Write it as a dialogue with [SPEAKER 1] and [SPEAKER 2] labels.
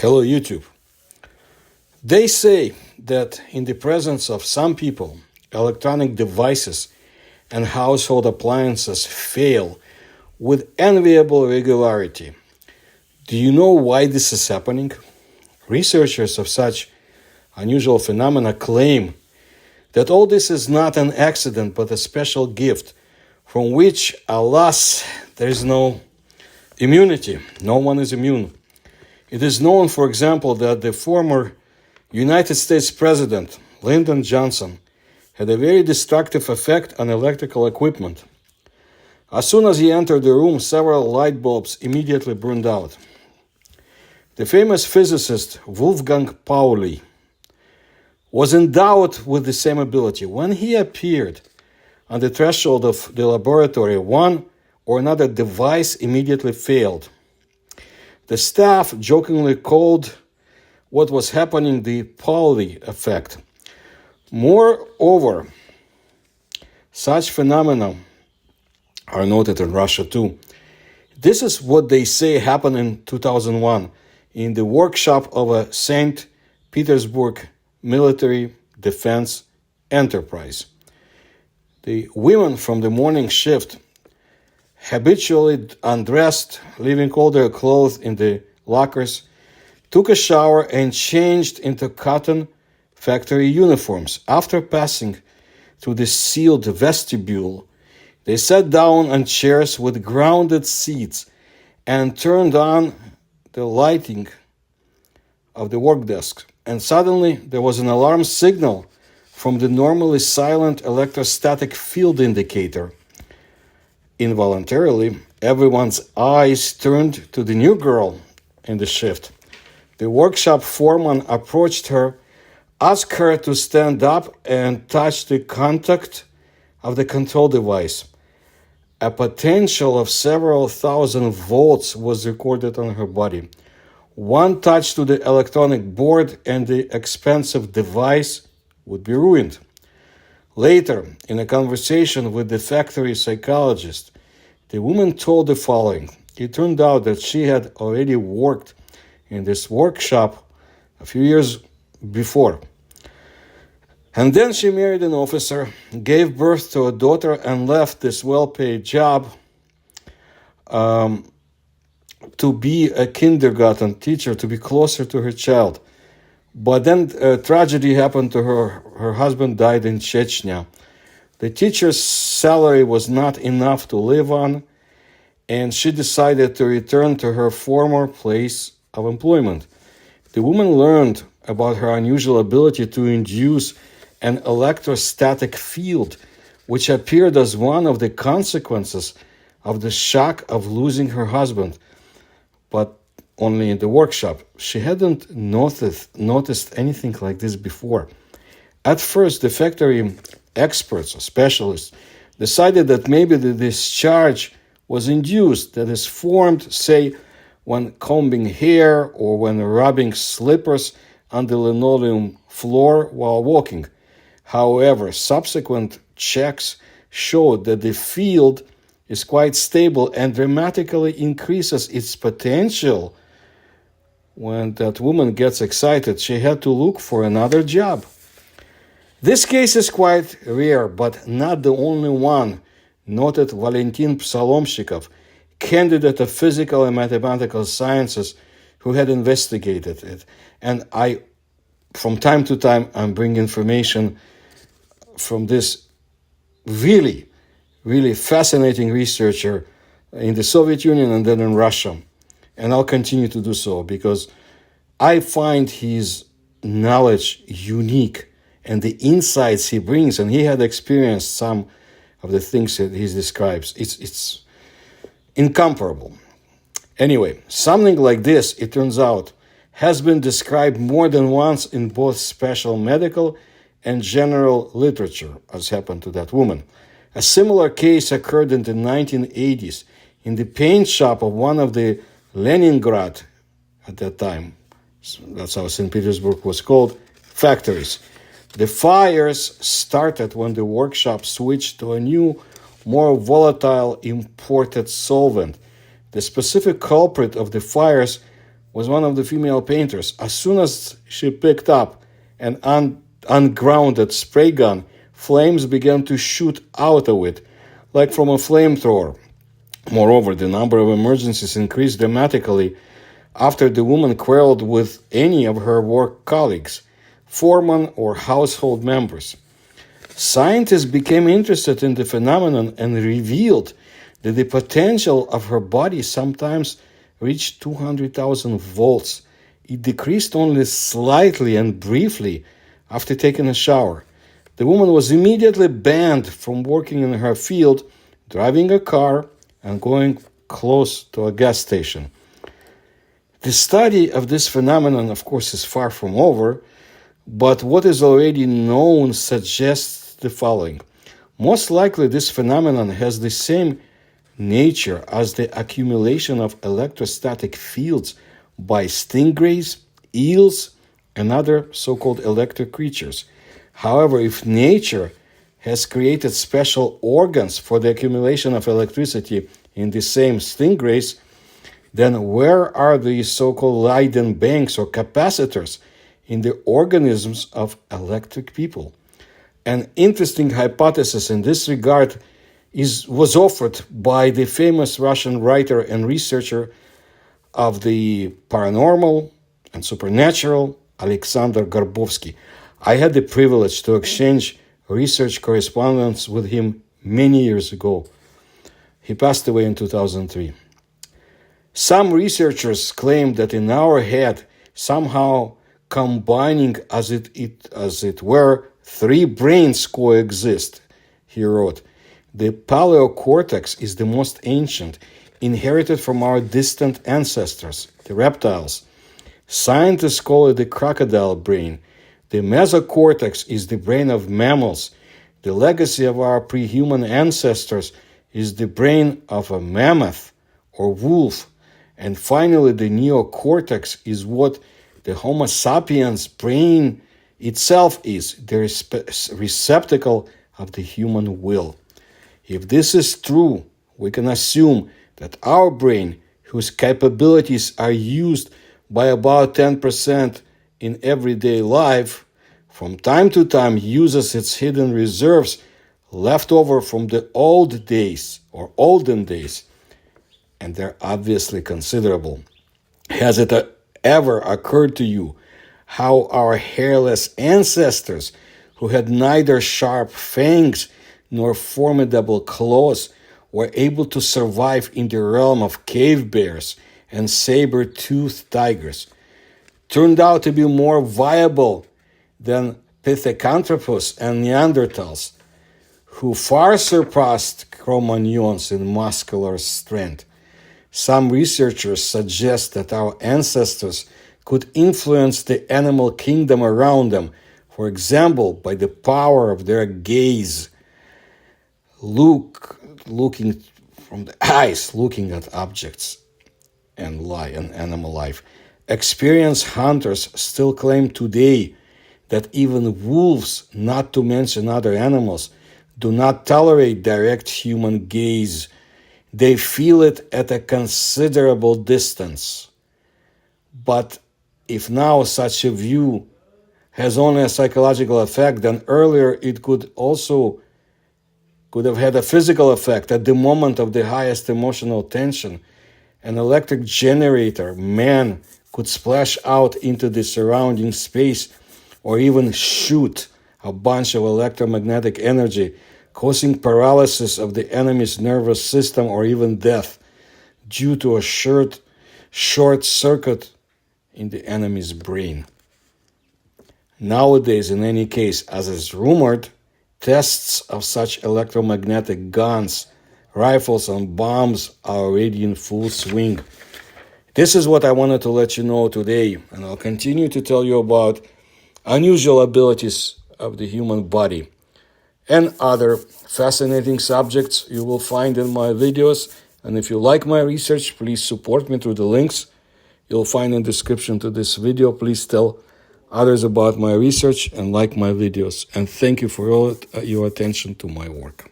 [SPEAKER 1] Hello, YouTube. They say that in the presence of some people, electronic devices and household appliances fail with enviable regularity. Do you know why this is happening? Researchers of such unusual phenomena claim that all this is not an accident but a special gift from which, alas, there is no immunity. No one is immune. It is known, for example, that the former United States President, Lyndon Johnson, had a very destructive effect on electrical equipment. As soon as he entered the room, several light bulbs immediately burned out. The famous physicist Wolfgang Pauli was endowed with the same ability. When he appeared on the threshold of the laboratory, one or another device immediately failed. The staff jokingly called what was happening the Pauli effect. Moreover, such phenomena are noted in Russia too. This is what they say happened in 2001 in the workshop of a St. Petersburg military defense enterprise. The women from the morning shift, habitually undressed, leaving all their clothes in the lockers, took a shower and changed into cotton factory uniforms. After passing through the sealed vestibule, they sat down on chairs with grounded seats and turned on the lighting of the work desk. And suddenly there was an alarm signal from the normally silent electrostatic field indicator. Involuntarily, everyone's eyes turned to the new girl in the shift. The workshop foreman approached her, asked her to stand up and touch the contact of the control device. A potential of several thousand volts was recorded on her body. One touch to the electronic board and the expensive device would be ruined. Later, in a conversation with the factory psychologist, the woman told the following. It turned out that she had already worked in this workshop a few years before. And then she married an officer, gave birth to a daughter, and left this well-paid job to be a kindergarten teacher, to be closer to her child. But then a tragedy happened to her. Her husband died in Chechnya. The teacher's salary was not enough to live on, and she decided to return to her former place of employment. The woman learned about her unusual ability to induce an electrostatic field, which appeared as one of the consequences of the shock of losing her husband, but only in the workshop. She hadn't noticed anything like this before. At first, the factory experts or specialists decided that maybe the discharge was induced, that is formed, say, when combing hair or when rubbing slippers on the linoleum floor while walking. However, subsequent checks showed that the field is quite stable and dramatically increases its potential. When that woman gets excited, she had to look for another job. This case is quite rare, but not the only one, noted Valentin Psalomshikov, candidate of physical and mathematical sciences, who had investigated it. And from time to time, I'm bringing information from this really fascinating researcher in the Soviet Union and then in Russia. And I'll continue to do so because I find his knowledge unique and the insights he brings, and he had experienced some of the things that he describes. It's incomparable. Anyway, something like this, it turns out, has been described more than once in both special medical and general literature, as happened to that woman. A similar case occurred in the 1980s in the paint shop of one of the Leningrad, at that time, that's how St. Petersburg was called, factories. The fires started when the workshop switched to a new, more volatile imported solvent. The specific culprit of the fires was one of the female painters. As soon as she picked up an ungrounded spray gun, flames began to shoot out of it, like from a flamethrower. Moreover, the number of emergencies increased dramatically after the woman quarreled with any of her work colleagues, foremen, or household members. Scientists became interested in the phenomenon and revealed that the potential of her body sometimes reached 200,000 volts. It decreased only slightly and briefly after taking a shower. The woman was immediately banned from working in her field, driving a car, and going close to a gas station. The study of this phenomenon, of course, is far from over, but what is already known suggests the following. Most likely, this phenomenon has the same nature as the accumulation of electrostatic fields by stingrays, eels, and other so-called electric creatures. However, if nature has created special organs for the accumulation of electricity in the same stingrays, then where are the so-called Leiden banks or capacitors in the organisms of electric people? An interesting hypothesis in this regard was offered by the famous Russian writer and researcher of the paranormal and supernatural, Alexander Garbovsky. I had the privilege to exchange research correspondence with him many years ago. He passed away in 2003. Some researchers claim that in our head, somehow combining as it were, three brains coexist, he wrote. The paleocortex is the most ancient, inherited from our distant ancestors, the reptiles. Scientists call it the crocodile brain. The mesocortex is the brain of mammals. The legacy of our pre-human ancestors is the brain of a mammoth or wolf. And finally, the neocortex is what the Homo sapiens brain itself is, the receptacle of the human will. If this is true, we can assume that our brain, whose capabilities are used by about 10% in everyday life, from time to time uses its hidden reserves left over from the old days or olden days, and they're obviously considerable. Has it ever occurred to you how our hairless ancestors, who had neither sharp fangs nor formidable claws, were able to survive in the realm of cave bears and saber-toothed tigers, turned out to be more viable than Pithecanthropus and Neanderthals, who far surpassed Cro-Magnons in muscular strength? Some researchers suggest that our ancestors could influence the animal kingdom around them, for example, by the power of their gaze, looking from the eyes, looking at objects and animal life. Experienced hunters still claim today that even wolves, not to mention other animals, do not tolerate direct human gaze. They feel it at a considerable distance. But if now such a view has only a psychological effect, then earlier it could have had a physical effect. At the moment of the highest emotional tension, an electric generator, man, could splash out into the surrounding space or even shoot a bunch of electromagnetic energy, causing paralysis of the enemy's nervous system or even death due to a short circuit in the enemy's brain. Nowadays, in any case, as is rumored, tests of such electromagnetic guns, rifles, and bombs are already in full swing. This is what I wanted to let you know today, and I'll continue to tell you about unusual abilities of the human body and other fascinating subjects you will find in my videos. And if you like my research, please support me through the links you'll find in the description to this video. Please tell others about my research and like my videos. And thank you for all your attention to my work.